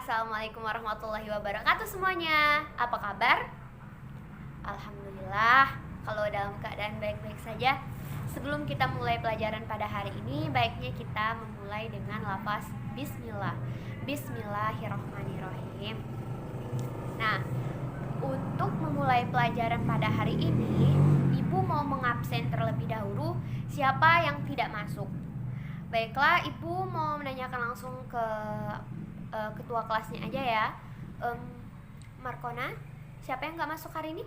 Assalamualaikum warahmatullahi wabarakatuh semuanya. Apa kabar? Alhamdulillah, kalau dalam keadaan baik-baik saja. Sebelum kita mulai pelajaran pada hari ini, baiknya kita memulai dengan lafaz Bismillah. Bismillahirrahmanirrahim. Nah, untuk memulai pelajaran pada hari ini, Ibu mau mengabsen terlebih dahulu siapa yang tidak masuk. Baiklah, Ibu mau menanyakan langsung ke ketua kelasnya aja ya. Markona, siapa yang gak masuk hari ini?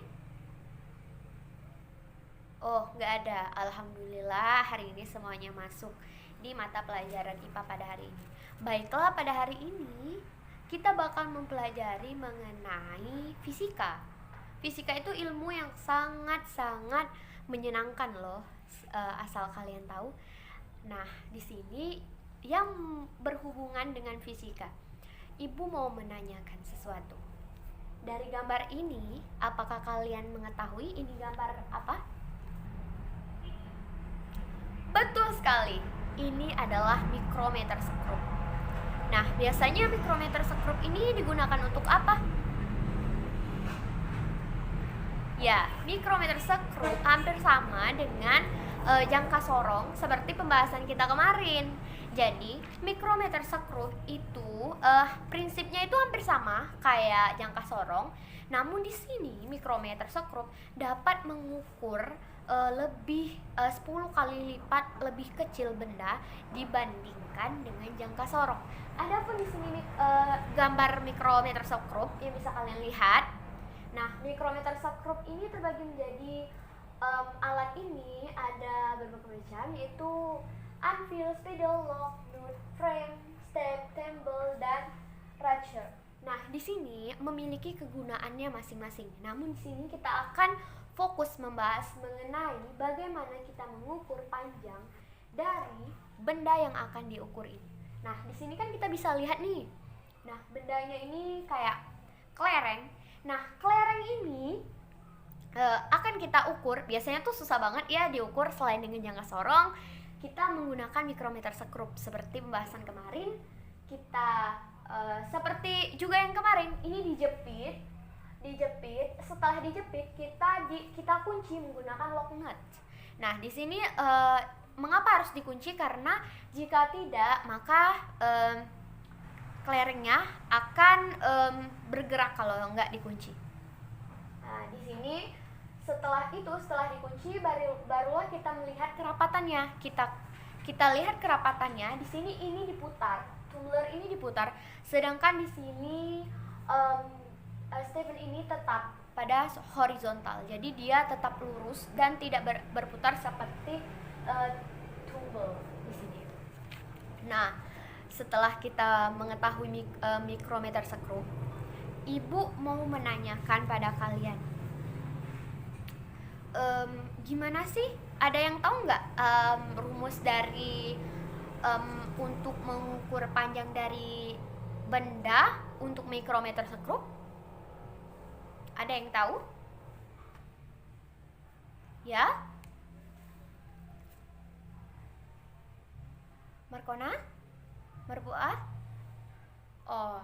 Oh, gak ada. Alhamdulillah hari ini semuanya masuk di mata pelajaran IPA pada hari ini. Baiklah, pada hari ini kita bakal mempelajari mengenai fisika. Fisika itu ilmu yang sangat-sangat menyenangkan loh, asal kalian tahu. Nah, di sini yang berhubungan dengan fisika, Ibu mau menanyakan sesuatu. Dari gambar ini, apakah kalian mengetahui ini gambar apa? Betul sekali, ini adalah mikrometer sekrup. Nah, biasanya mikrometer sekrup ini digunakan untuk apa? Ya, mikrometer sekrup hampir sama dengan jangka sorong seperti pembahasan kita kemarin. Jadi, mikrometer sekrup itu prinsipnya itu hampir sama kayak jangka sorong. Namun di sini mikrometer sekrup dapat mengukur lebih 10 kali lipat lebih kecil benda dibandingkan dengan jangka sorong. Adapun di sini gambar mikrometer sekrup yang bisa kalian lihat. Nah, mikrometer sekrup ini terbagi menjadi alat ini ada berbagai macam, yaitu anvil, spidol, lock, nut, frame, step, thimble, dan ratchet. Nah, di sini memiliki kegunaannya masing-masing. Namun di sini kita akan fokus membahas mengenai bagaimana kita mengukur panjang dari benda yang akan diukur ini. Nah, di sini kan kita bisa lihat nih. Nah, bendanya ini kayak kelereng. Nah, kelereng ini akan kita ukur. Biasanya tuh susah banget ya diukur selain dengan jangka sorong. Kita menggunakan mikrometer sekrup seperti pembahasan kemarin. Kita seperti juga yang kemarin, ini dijepit. Setelah dijepit kita kunci menggunakan lock nut. Nah, di sini mengapa harus dikunci? Karena jika tidak, maka kelerengnya akan bergerak kalau nggak dikunci. Nah, di sini setelah dikunci barulah kita melihat kerapatannya. Kita lihat kerapatannya. Di sini ini diputar, tumbler ini diputar, sedangkan di sini Stephen ini tetap pada horizontal. Jadi dia tetap lurus dan tidak berputar seperti tumbler di sini. Nah, setelah kita mengetahui mikrometer sekrup, Ibu mau menanyakan pada kalian, gimana sih? Ada yang tahu nggak rumus dari untuk mengukur panjang dari benda untuk mikrometer sekrup? Ada yang tahu? Ya? Markona? Marbuah? Oh,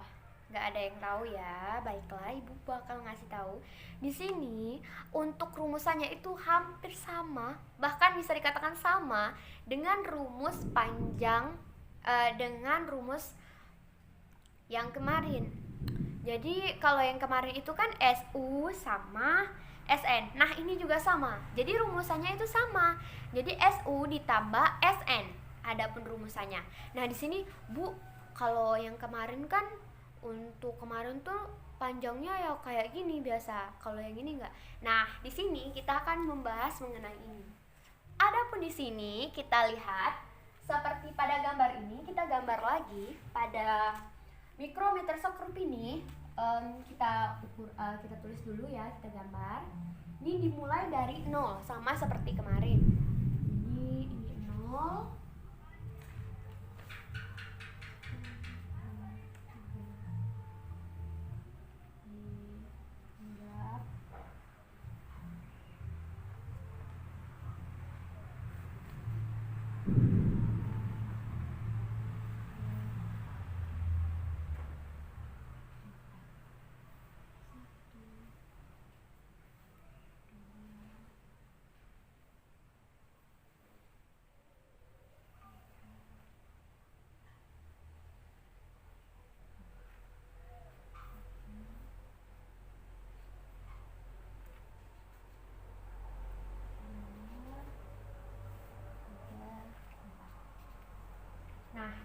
nggak ada yang tahu ya. Baiklah, Ibu bakal ngasih tahu. Di sini untuk rumusannya itu hampir sama, bahkan bisa dikatakan sama dengan rumus panjang dengan rumus yang kemarin. Jadi kalau yang kemarin itu kan SU sama SN. Nah, ini juga sama. Jadi rumusannya itu sama. Jadi SU ditambah SN. Adapun rumusannya. Nah, di sini Bu, kalau yang kemarin kan untuk kemarin tuh panjangnya ya kayak gini biasa. Kalau yang ini enggak. Nah, di sini kita akan membahas mengenai ini. Adapun di sini kita lihat seperti pada gambar ini, kita gambar lagi pada mikrometer sekrup ini. Kita tulis dulu ya, kita gambar. Ini dimulai dari 0 sama seperti kemarin. Ini 0.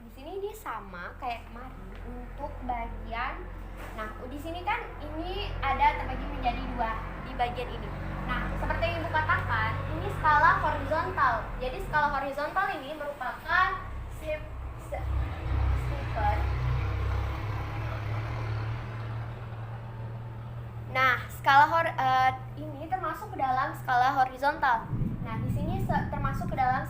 di sini dia sama kayak kemarin untuk bagian. Nah, di sini kan ini ada terbagi menjadi dua di bagian ini. Nah, seperti yang Ibu katakan, ini skala horizontal. Jadi skala horizontal ini merupakan stephen. Nah, ini termasuk ke dalam skala horizontal. Nah, di sini termasuk ke dalam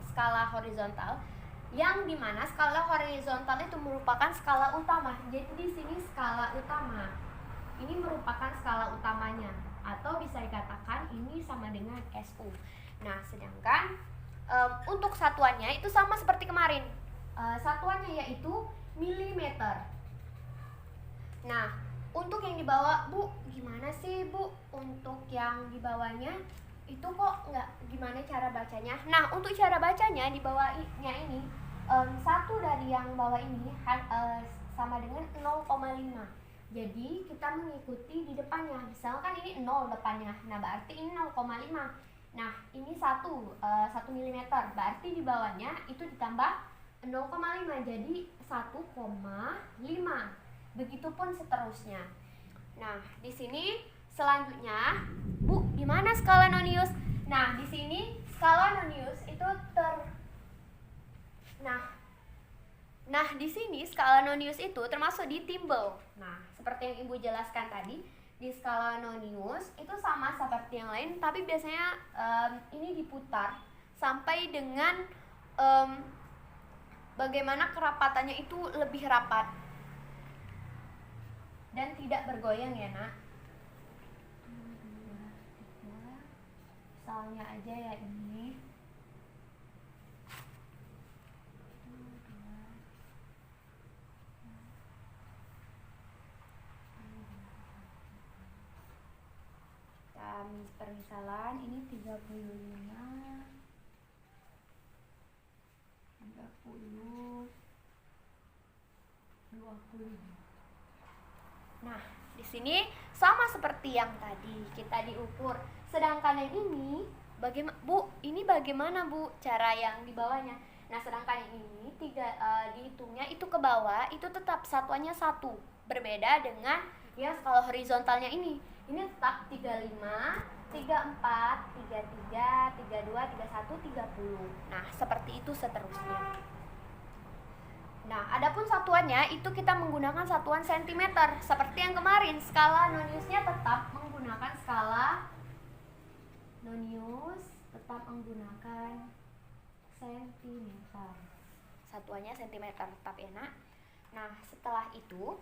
skala horizontal, yang dimana skala horizontal itu merupakan skala utama. Jadi di sini skala utama ini merupakan skala utamanya, atau bisa dikatakan ini sama dengan SU. Nah, sedangkan untuk satuannya itu sama seperti kemarin. Satuannya yaitu milimeter. Nah, untuk yang di bawah, Bu, gimana sih, Bu? Untuk yang di bawahnya itu kok nggak, gimana cara bacanya? Nah, untuk cara bacanya di bawahnya ini, satu dari yang bawah ini sama dengan 0,5. Jadi kita mengikuti di depannya. Misalkan ini 0 depannya, nah berarti ini 0,5. Nah, ini 1 mm, berarti di bawahnya itu ditambah 0,5, jadi 1,5. Begitupun seterusnya. Nah, di sini selanjutnya, Bu, di mana skala Nonius? Nah, di sini skala Nonius itu Nah, di sini skala Nonius itu termasuk di timbel. Nah, seperti yang Ibu jelaskan tadi, di skala Nonius itu sama seperti yang lain, tapi biasanya ini diputar sampai dengan bagaimana kerapatannya itu lebih rapat dan tidak bergoyang ya, Nak. Misalnya aja ya ini. Permisalan ini 35, 30, 20. Nah, di sini sama seperti yang tadi kita diukur. Sedangkan yang ini bagaimana, Bu? Ini bagaimana, Bu, cara yang di bawahnya? Nah, sedangkan yang ini dihitungnya itu ke bawah itu tetap satuannya 1. Berbeda dengan yang skala horizontalnya ini. Ini tetap 35, 34, 33, 32, 31, 30. Nah, seperti itu seterusnya. Nah, adapun satuannya itu kita menggunakan satuan cm. Seperti yang kemarin, skala Noniusnya tetap menggunakan skala Nonius, tetap menggunakan cm. Satuannya cm tetap ya, Nak. Nah, setelah itu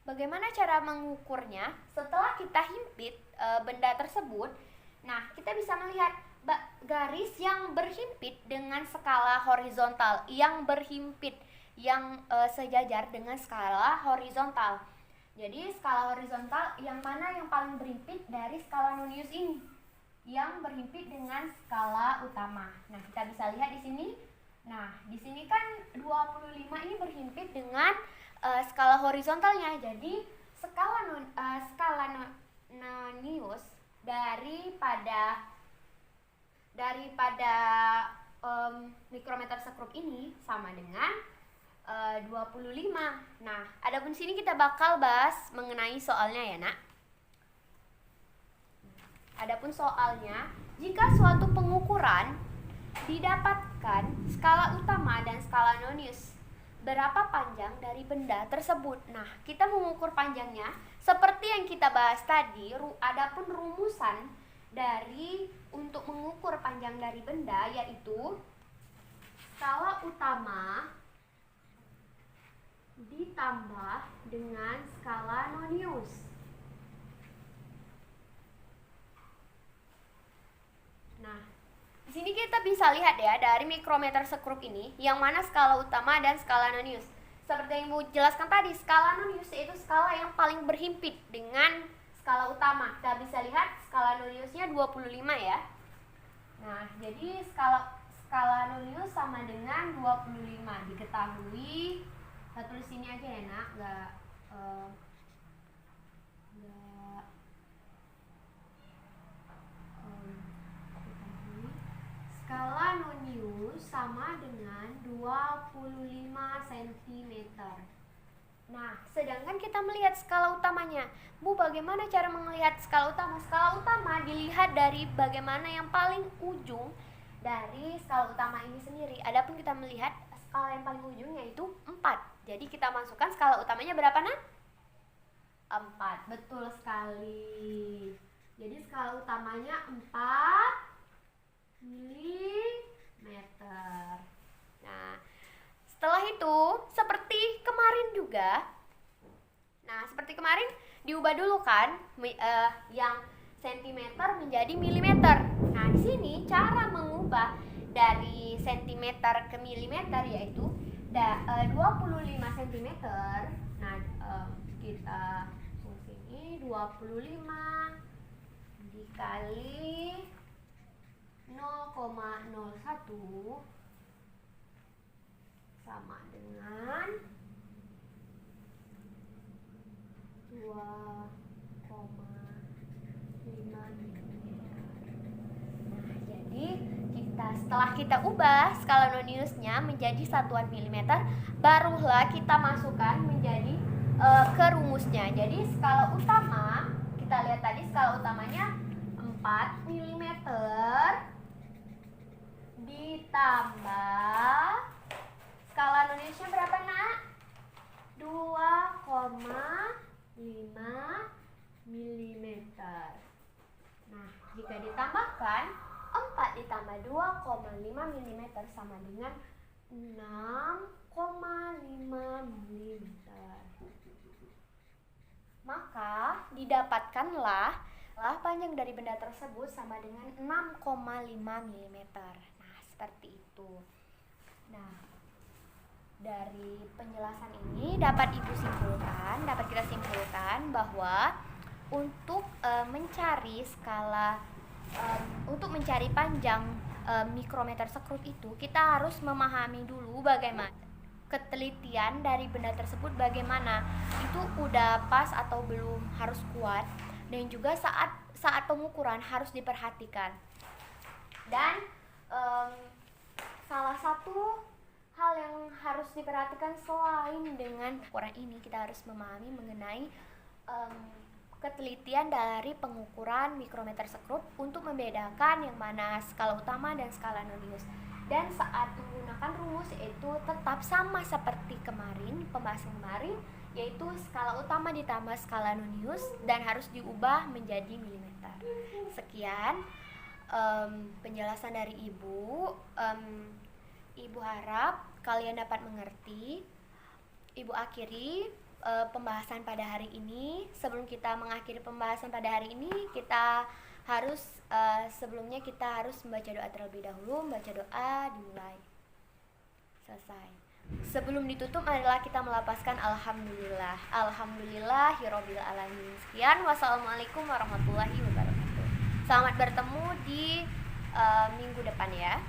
bagaimana cara mengukurnya? Setelah kita himpit benda tersebut, nah kita bisa melihat garis yang berhimpit dengan skala horizontal, yang berhimpit, yang sejajar dengan skala horizontal. Jadi skala horizontal yang mana yang paling berhimpit dari skala Nonius ini? Yang berhimpit dengan skala utama. Nah, kita bisa lihat di sini. Nah, di sini kan 25 ini berhimpit dengan skala horizontalnya. Jadi skala Nonius daripada mikrometer sekrup ini sama dengan 25. Nah, adapun sini kita bakal bahas mengenai soalnya ya, Nak. Adapun soalnya, jika suatu pengukuran didapatkan skala utama dan skala Nonius, berapa panjang dari benda tersebut? Nah, kita mengukur panjangnya seperti yang kita bahas tadi. Adapun rumusan untuk mengukur panjang dari benda yaitu skala utama ditambah dengan skala Nonius. Nah, di sini kita bisa lihat ya dari mikrometer sekrup ini yang mana skala utama dan skala Nonius. Seperti yang Ibu jelaskan tadi, skala Nonius itu skala yang paling berhimpit dengan skala utama. Kita bisa lihat skala Noniusnya 25 ya. Nah, jadi skala Nonius sama dengan 25. Diketahui, saya tulis sini aja ya, Nak, nggak skala nonius sama dengan 25 cm. Nah, sedangkan kita melihat skala utamanya. Bu, bagaimana cara melihat skala utama? Skala utama dilihat dari bagaimana yang paling ujung dari skala utama ini sendiri. Adapun kita melihat skala yang paling ujung yaitu 4. Jadi kita masukkan skala utamanya berapa, Nak? 4. Betul sekali. Jadi skala utamanya 4 mm. Nah, setelah itu seperti kemarin juga. Nah, seperti kemarin diubah dulu kan yang sentimeter menjadi milimeter. Nah, di sini cara mengubah dari sentimeter ke milimeter yaitu 25 cm. Nah, kita sini 25 dikali 0,01 sama dengan 2,5 mm. Nah, jadi setelah kita ubah skala noniusnya menjadi satuan milimeter, barulah kita masukkan menjadi ke rumusnya. Jadi skala utama, kita lihat tadi skala utamanya 4 mm ditambah skala noniusnya berapa, Nak? 2,5 mm. Nah, jika ditambahkan 4 ditambah 2,5 mm sama dengan 6,5 mm. Maka didapatkanlah panjang dari benda tersebut sama dengan 6,5 mm. Nah, seperti itu. Nah, dari penjelasan ini dapat kita simpulkan bahwa untuk mencari skala untuk mencari panjang mikrometer sekrut itu kita harus memahami dulu bagaimana ketelitian dari benda tersebut, bagaimana itu udah pas atau belum, harus kuat, dan juga saat pengukuran harus diperhatikan. Dan salah satu hal yang harus diperhatikan selain dengan ukuran ini, kita harus memahami mengenai ketelitian dari pengukuran mikrometer sekrut untuk membedakan yang mana skala utama dan skala nonius. Dan saat menggunakan rumus itu tetap sama seperti pembahasan kemarin, yaitu skala utama ditambah skala nonius dan harus diubah menjadi milimeter. Sekian penjelasan dari Ibu. Ibu harap kalian dapat mengerti. Ibu akhiri pembahasan pada hari ini. Sebelum kita mengakhiri pembahasan pada hari ini, kita harus sebelumnya kita harus membaca doa terlebih dahulu. Membaca doa dimulai. Selesai. Sebelum ditutup adalah kita melapaskan alhamdulillah. Alhamdulillahirabbil alamin. Sekian, wassalamualaikum warahmatullahi wabarakatuh. Selamat bertemu di minggu depan ya.